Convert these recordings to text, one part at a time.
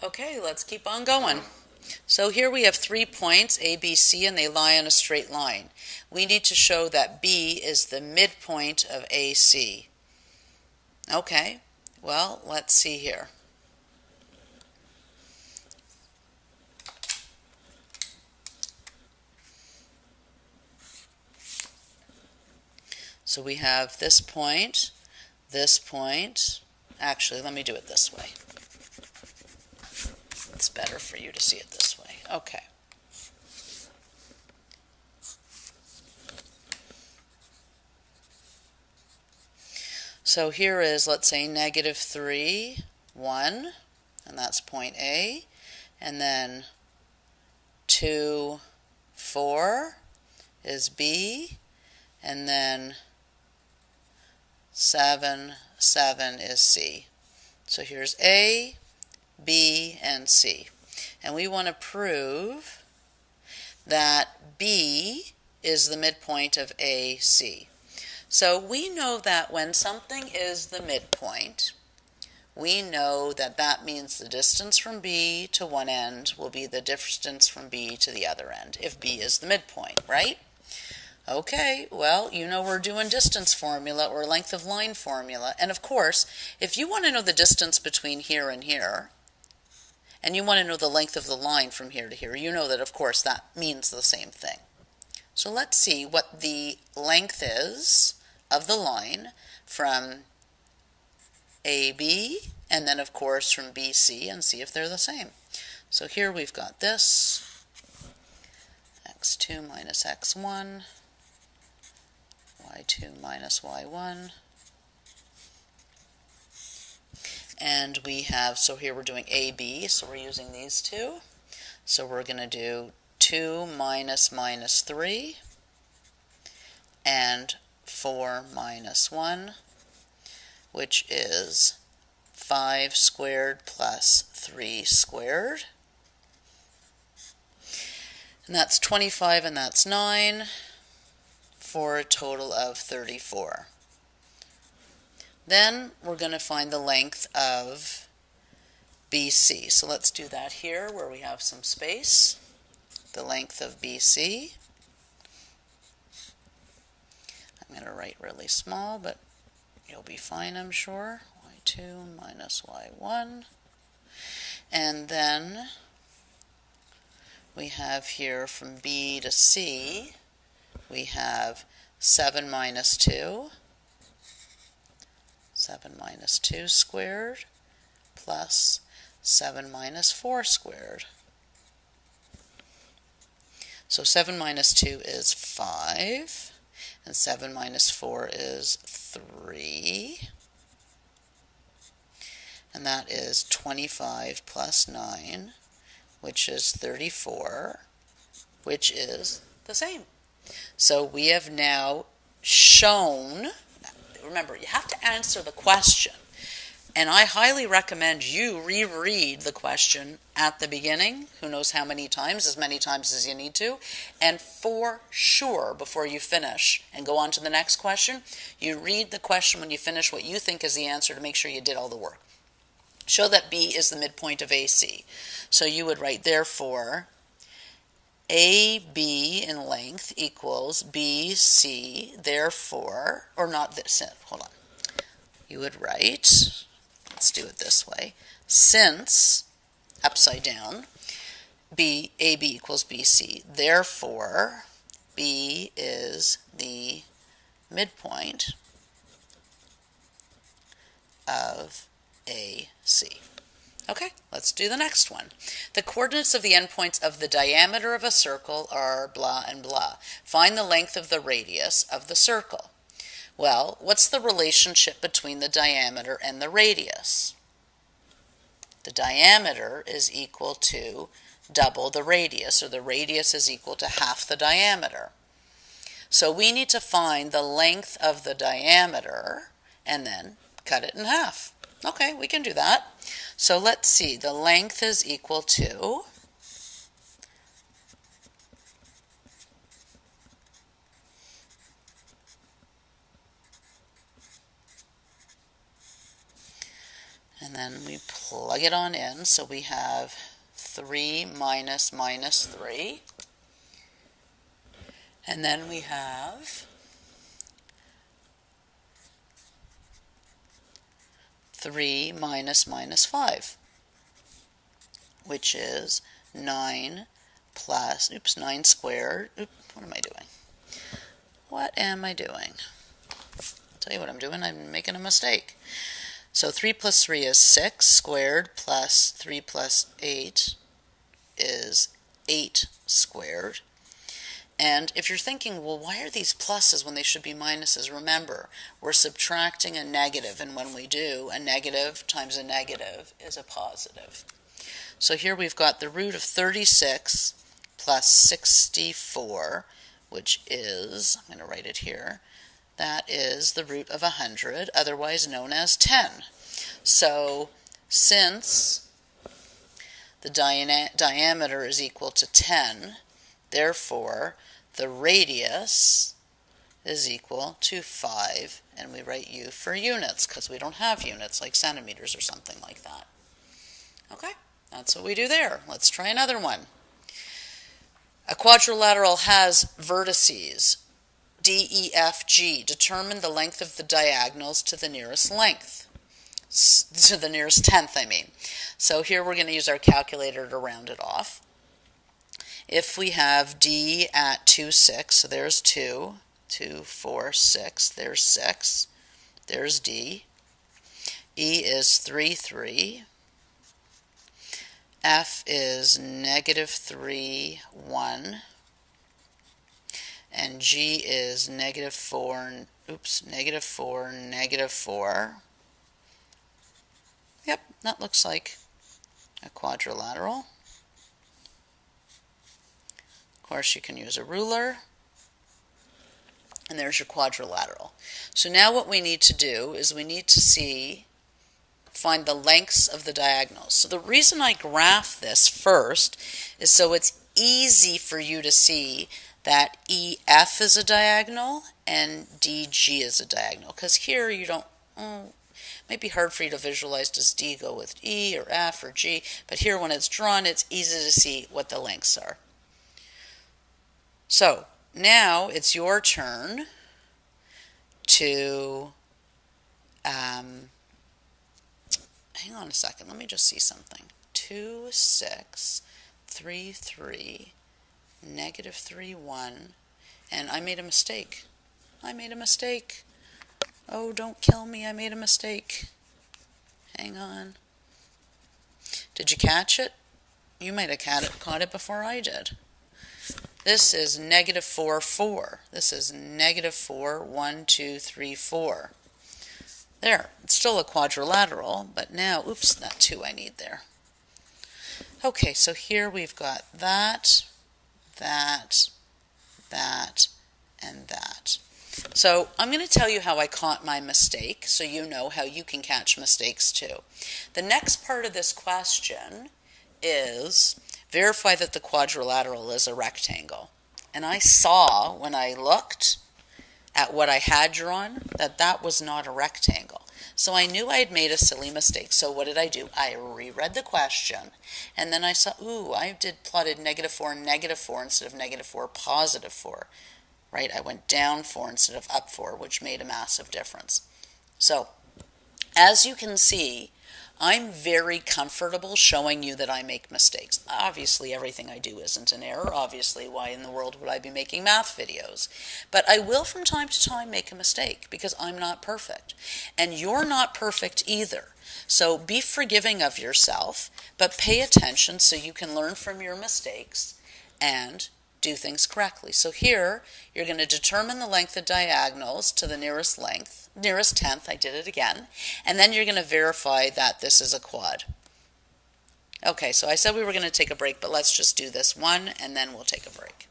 Okay, let's keep on going. So here we have 3 points, A, B, C, and they lie on a straight line. We need to show that B is the midpoint of AC. Okay, well, let's see here. So we have this point. Actually, let me do it this way. It's better for you to see it this way. Okay. So here is, let's say, -3, 1, and that's point A, and then 2, 4 is B, and then 7, 7 is C. So here's A, B, and C. And we want to prove that B is the midpoint of AC. So we know that when something is the midpoint, we know that that means the distance from B to one end will be the distance from B to the other end, if B is the midpoint, right? Okay, well, you know we're doing distance formula or length of line formula. And of course, if you want to know the distance between here and here, and you want to know the length of the line from here to here, you know that, of course, that means the same thing. So let's see what the length is of the line from AB, and then, of course, from BC, and see if they're the same. So here we've got this, x2 minus x1, y2 minus y1, and we have, so here we're doing AB, so we're using these two. So we're going to do 2 minus 3 and 4 minus 1, which is 5 squared plus 3 squared. And that's 25 and that's 9 for a total of 34. Then we're going to find the length of BC. So let's do that here where we have some space. The length of BC. I'm going to write really small, but you'll be fine, I'm sure. y2 minus y1. And then we have here from B to C, we have 7 minus 2. 7 minus 2 squared plus 7 minus 4 squared. So 7 minus 2 is 5, and 7 minus 4 is 3, and that is 25 plus 9, which is 34, which is the same. So we have now shown, remember, you have to answer the question. And I highly recommend you reread the question at the beginning, who knows how many times, as many times as you need to. And for sure, before you finish and go on to the next question, you read the question when you finish what you think is the answer to make sure you did all the work. Show that B is the midpoint of AC. So you would write, therefore, AB in length equals BC, therefore, or not this, hold on. You would write, let's do it this way, since, upside down, AB equals BC, therefore, B is the midpoint of AC. Okay, let's do the next one. The coordinates of the endpoints of the diameter of a circle are blah and blah. Find the length of the radius of the circle. Well, what's the relationship between the diameter and the radius? The diameter is equal to double the radius, or the radius is equal to half the diameter. So we need to find the length of the diameter and then cut it in half. Okay, we can do that. So let's see, the length is equal to and then we plug it on in. So we have 3 minus minus 3. And then we have 3 minus minus 5, which is 9 plus, 9 squared. What am I doing? What am I doing? I'll tell you what I'm doing. I'm making a mistake. So 3 plus 3 is 6 squared plus 3 plus 8 is 8 squared. And if you're thinking, well, why are these pluses when they should be minuses? Remember, we're subtracting a negative, and when we do, a negative times a negative is a positive. So here we've got the root of 36 plus 64, which is, I'm going to write it here, that is the root of 100, otherwise known as 10. So since the diameter is equal to 10, therefore the radius is equal to 5, and we write U for units because we don't have units like centimeters or something like that. Okay, that's what we do there. Let's try another one. A quadrilateral has vertices D, E, F, G. Determine the length of the diagonals to the nearest length. To the nearest tenth, I mean. So here we're going to use our calculator to round it off. If we have D at 2, 6, so there's 2, 2, 4, 6, there's 6, there's D. E is 3, 3. F is negative 3, 1. And G is negative 4, negative 4, negative 4. Yep, that looks like a quadrilateral. Of course, you can use a ruler. And there's your quadrilateral. So now what we need to do is we need to find the lengths of the diagonals. So the reason I graph this first is so it's easy for you to see that EF is a diagonal and DG is a diagonal. Because here you don't, it might be hard for you to visualize, does D go with E or F or G? But here when it's drawn, it's easy to see what the lengths are. So now it's your turn to, hang on a second, let me just see something. 2, 6, 3, 3, negative 3, 1, and I made a mistake. I made a mistake. Oh, don't kill me, I made a mistake. Hang on. Did you catch it? You might have caught it before I did. This is negative 4, 4. This is negative 4, 1, 2, 3, 4. There, it's still a quadrilateral, but now, oops, that 2 I need there. Okay, so here we've got that, that, that, and that. So I'm going to tell you how I caught my mistake, so you know how you can catch mistakes too. The next part of this question is verify that the quadrilateral is a rectangle. And I saw when I looked at what I had drawn that that was not a rectangle. So I knew I had made a silly mistake. So what did I do? I reread the question, and then I saw, ooh, I plotted negative 4 and negative 4 instead of negative 4, positive 4. Right? I went down 4 instead of up 4, which made a massive difference. So as you can see, I'm very comfortable showing you that I make mistakes. Obviously, everything I do isn't an error. Obviously, why in the world would I be making math videos? But I will from time to time make a mistake because I'm not perfect. And you're not perfect either. So be forgiving of yourself, but pay attention so you can learn from your mistakes and do things correctly. So here, you're going to determine the length of diagonals to the nearest tenth, I did it again, and then you're going to verify that this is a quad. Okay, so I said we were going to take a break, but let's just do this one, and then we'll take a break.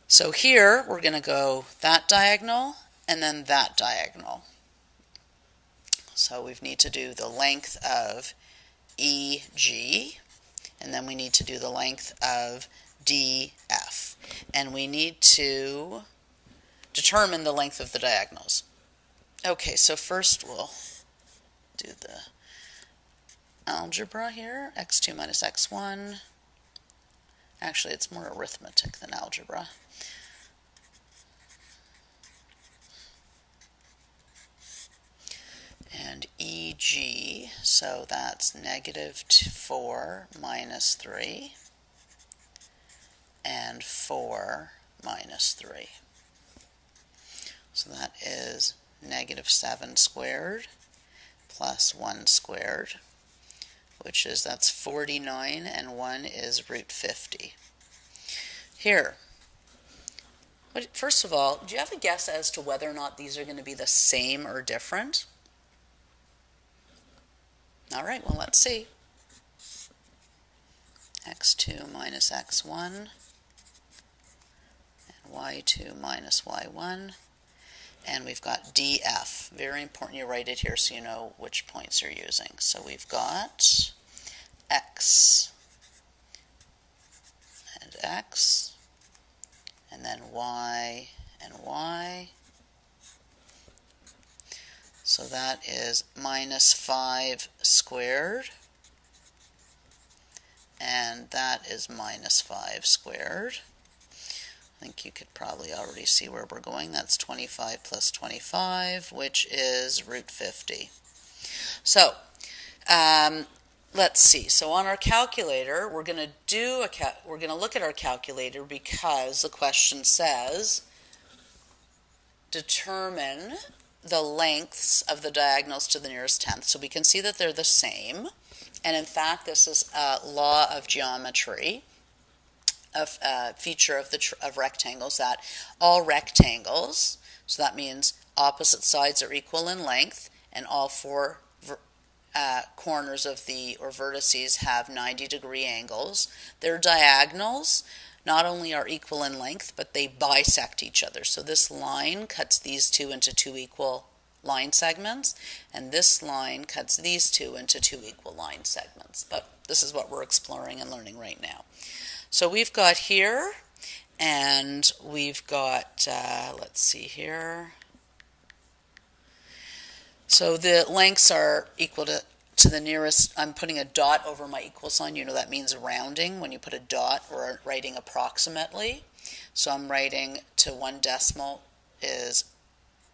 So here, we're going to go that diagonal, and then that diagonal. So we need to do the length of EG, and then we need to do the length of DF, and we need to determine the length of the diagonals. Okay, so first we'll do the algebra here, x2 minus x1. Actually, it's more arithmetic than algebra. And EG, so that's negative 4 minus 3 and 4 minus 3. So that is negative 7 squared plus 1 squared, which is, that's 49, and 1 is root 50. Here, first of all, do you have a guess as to whether or not these are going to be the same or different? All right, well, let's see. x2 minus x1 and y2 minus y1. And we've got df. Very important you write it here so you know which points you're using. So we've got x and x, and then y and y. So that is minus 5 squared, and that is minus 5 squared. I think you could probably already see where we're going. That's 25 plus 25, which is root 50. So let's see. So on our calculator, we're going to look at our calculator because the question says determine the lengths of the diagonals to the nearest tenth. So we can see that they're the same. And in fact, this is a law of geometry, a feature of rectangles, that all rectangles, so that means opposite sides are equal in length, and all four corners of the, or vertices, have 90-degree angles. Their diagonals not only are equal in length, but they bisect each other. So this line cuts these two into two equal line segments, and this line cuts these two into two equal line segments. But this is what we're exploring and learning right now. So we've got here, and we've got, let's see here. So the lengths are equal to the nearest. I'm putting a dot over my equal sign. You know that means rounding. When you put a dot, we're writing approximately. So I'm writing to 1 decimal is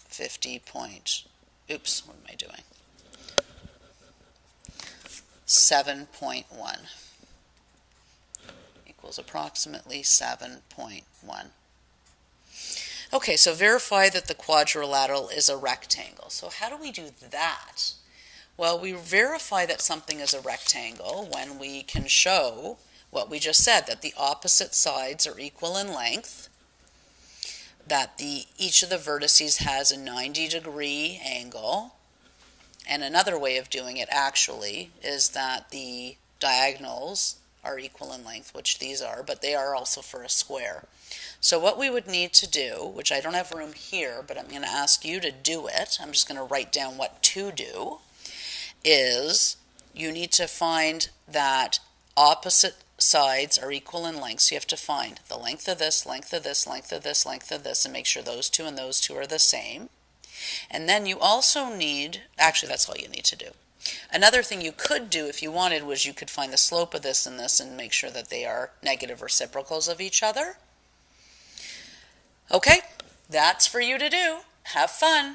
50 point, oops, what am I doing? 7.1 equals approximately 7.1. Okay, so verify that the quadrilateral is a rectangle. So how do we do that? Well, we verify that something is a rectangle when we can show what we just said, that the opposite sides are equal in length, that each of the vertices has a 90-degree angle, and another way of doing it actually is that the diagonals are equal in length, which these are, but they are also for a square. So what we would need to do, which I don't have room here, but I'm going to ask you to do it, I'm just going to write down what to do, is you need to find that opposite sides are equal in length. So you have to find the length of this, length of this, length of this, length of this, and make sure those two and those two are the same. And then you also need, actually that's all you need to do. Another thing you could do if you wanted was you could find the slope of this and make sure that they are negative reciprocals of each other. Okay, that's for you to do. Have fun.